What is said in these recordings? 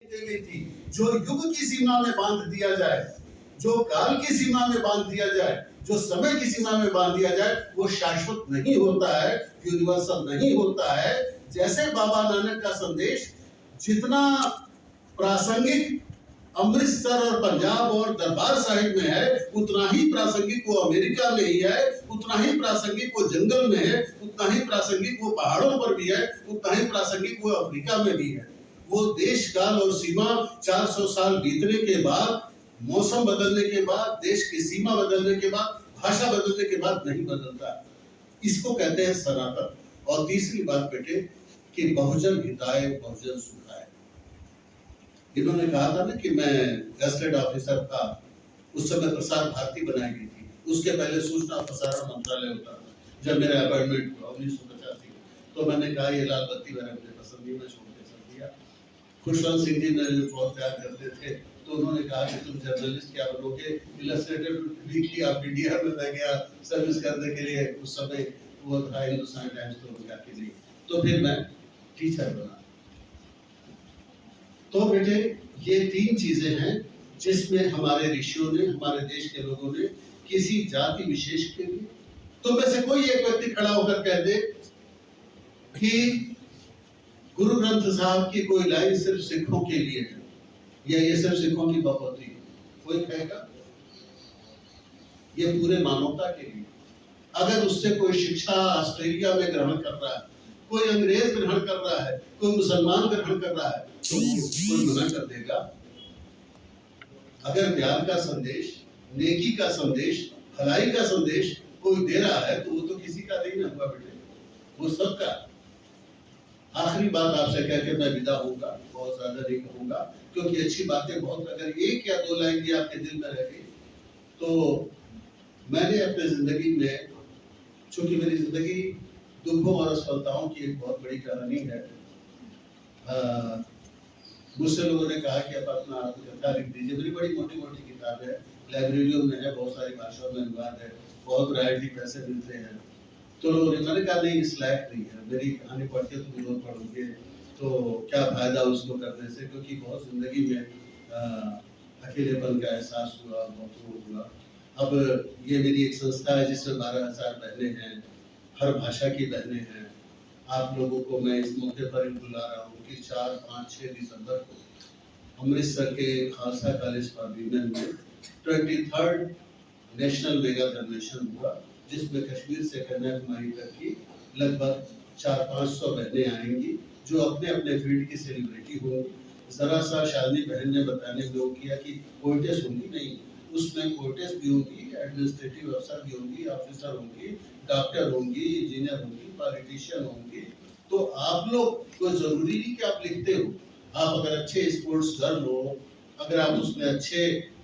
दी गई थी, जो युग की सीमा में बांध दिया जाए, जो काल की सीमा में बांध दिया जाए, जो समय की सीमा में बांध दिया जाए, वो शाश्वत नहीं होता है, यूनिवर्सल नहीं होता है। जैसे बाबा नानक का संदेश जितना प्रासंगिक अमृतसर और पंजाब और दरबार साहिब में है, उतना ही प्रासंगिक वो अमेरिका में ही है, उतना ही प्रासंगिक वो जंगल में है, उतना ही प्रासंगिक वो पहाड़ों पर भी है, उतना ही प्रासंगिक वो अफ्रीका में भी है। वो देश काल और सीमा 400 साल बीतने के बाद, मौसम बदलने के बाद, देश की सीमा बदलने के बाद, भाषा बदलने के बाद नहीं बदलता। इसको कहते हैं सनातन। और तीसरी बात बेटे कि बहुजन हिताय बहुजन सुखाय। इन्होंने कहा था ना कि मैं गैजेटेड ऑफिसर था, उस समय प्रसार भारती बनाई गई थी, उसके पहले सूचना प्रसारण मंत्रालय होता था। जब मेरा अपॉइंटमेंट 1985, तो मैंने कहा ये लाल बत्ती मैंने अपने पसंद में छोड़ के चल दिया। खुशवंत सिंह जी मेरे बहुत प्यार करते थे, तो उन्होंने कहा कि तुम जर्नलिस्ट क्या बनोगे। इलस्ट्रेटेड वीकली ऑफ इंडिया में मैं गया सर्विस करने के लिए, उस समय वो था हिंदुस्तान टाइम्स, तो उनका के लिए, तो फिर मैं टीचर बना। तो बेटे ये तीन चीजें हैं जिसमें हमारे ऋषियों ने, हमारे देश के लोगों ने किसी जाति विशेष के लिए, तो में से कोई एक व्यक्ति खड़ा होकर कह दे कि गुरु ग्रंथ साहब की कोई लाइन सिर्फ सिखों के लिए है, या ये सिर्फ सिखों की बकौती है, कोई कहेगा? ये पूरे मानवता के लिए। अगर उससे कोई शिक्षा ऑस्ट्रेलिया में ग्रहण कर रहा है, कोई अंग्रेज ग्रहण कर रहा है, कोई मुसलमान ग्रहण कर रहा है, तो कोई मना कर देगा? अगर प्यार का संदेश, नेकी का संदेश, भलाई का संदेश कोई दे रहा है, तो वो तो किसी का नहीं ना हुआ बेटे, वो सबका। आखिरी बात आपसे कह के मैं विदा होऊंगा, बहुत ज्यादा नहीं कहूंगा, क्योंकि अच्छी बातें बहुत, अगर एक या दो लाइन भी आपके दिल में रह गई, तो मैंने अपने जिंदगी में, चूंकि मेरी जिंदगी दुखों और असफलताओं की एक बहुत बड़ी कहानी है, मुझसे लोगों ने कहा कि आप अपना आत्मकथा लिख दीजिए। मेरी बड़ी मोटी मोटी किताब है, लाइब्रेरियों में है, बहुत सारी भाषाओं में अनुवाद है, बहुत वैरायटी पैसे मिलते हैं। तो लोगों ने, मैंने कहा नहीं, इस लायक नहीं है, मेरी कहानी पढ़ के तुम लोग पढ़ोगे तो क्या फायदा उसको करने से, क्योंकि बहुत जिंदगी में अकेलेपन का एहसास हुआ, बहुत वो हुआ। अब ये मेरी एक संस्था है जिसमें 12,000 बहनें हैं, हर भाषा की बहनें हैं। आप लोगों को मैं इस मौके पर बुला रहा हूँ कि 4, 5, 6 दिसंबर को अमृतसर के खालसा कॉलेज पार्लियामेंट में 23rd नेशनल मेगा कन्वेंशन हुआ, जिसमें कश्मीर से कन्याकुमारी तक की लगभग 400-500 बहनें आएंगी, जो अपने अपने फील्ड की सेलिब्रिटी होंगी। जरा सा शालिनी बहन ने बताने में वो किया कि पोइटेस होंगी, नहीं, उसमें पोइटेस भी होंगी, एडमिनिस्ट्रेटिव अफसर भी होंगी, ऑफिसर होंगी, डॉक्टर होंगी, इंजीनियर होंगी, पॉलिटिशियन होंगी। तो आप लोग को जरूरी नहीं कि आप लिखते हो, आप अगर अच्छे स्पोर्ट्स गर्ल हो, अगर आप उसमें अच्छे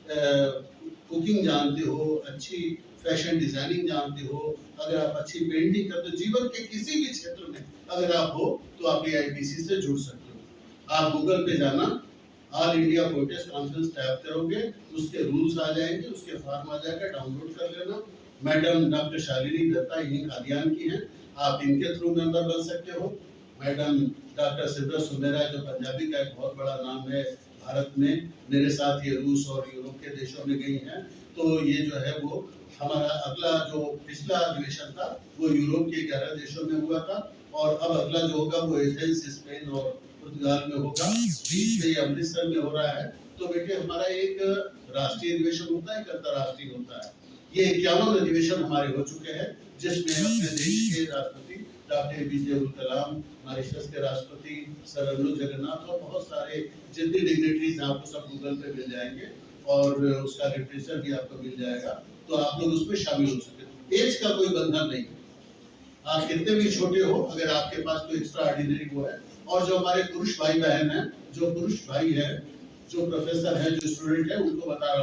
कुकिंग जानते हो, अच्छी फैशन डिजाइनिंग जानते हो, अगर आप अच्छी पेंटिंग करते हो, जीवन के किसी भी क्षेत्र में अगर आप हो, तो आप AIPC से जुड़ सकते हो। आप गूगल पे जाना, all India poetess conference tap करोगे, उसके रूल्स आ जाएंगे, उसके फॉर्म आ जाएगा, डाउनलोड कर लेना। मैडम डॉक्टर शालिनी दत्ता इन्हीं खादियान की हैं, आप इनके थ्रू मेंबर बन सकते हो। मैडम डॉक्टर सिद्रत सुमेरा, जो पंजाबी का एक बहुत बड़ा नाम है भारत में, मेरे साथ ये रूस और यूरोप के देशों में गई हैं। तो ये जो है वो हमारा अगला जो पिछला अधिवेशन था वो यूरोप के 11 देशों में हुआ था, और अब अगला जो होगा वो एथेंस, स्पेन और पुर्तगाल में होगा, बीच में अमृतसर में हो रहा है। तो बेटे हमारा एक राष्ट्रीय अधिवेशन होता है, एक अंतर्राष्ट्रीय होता है। ये 51 अधिवेशन हमारे हो चुके हैं, जिसमें अपने देश के राष्ट्रपति doctor APJ Abdul Kalam, Mauritius के राष्ट्रपति सर अनुज जगन्नाथ, और बहुत सारे जितनी डिग्निटरीज आपको सब गूगल पे मिल जाएंगे, और उसका लिटरेचर भी आपको मिल जाएगा, तो आप लोग उसमें शामिल हो सकते। एज का कोई बंधन नहीं, आप कितने भी छोटे हो, अगर आपके पास कोई एक्स्ट्रा ऑर्डिनरी वो है। और जो हमारे पुरुष भाई बहन हैं, जो पुरुष भाई हैं, जो प्रोफेसर हैं, जो स्टूडेंट हैं, उनको बता रहा हूँ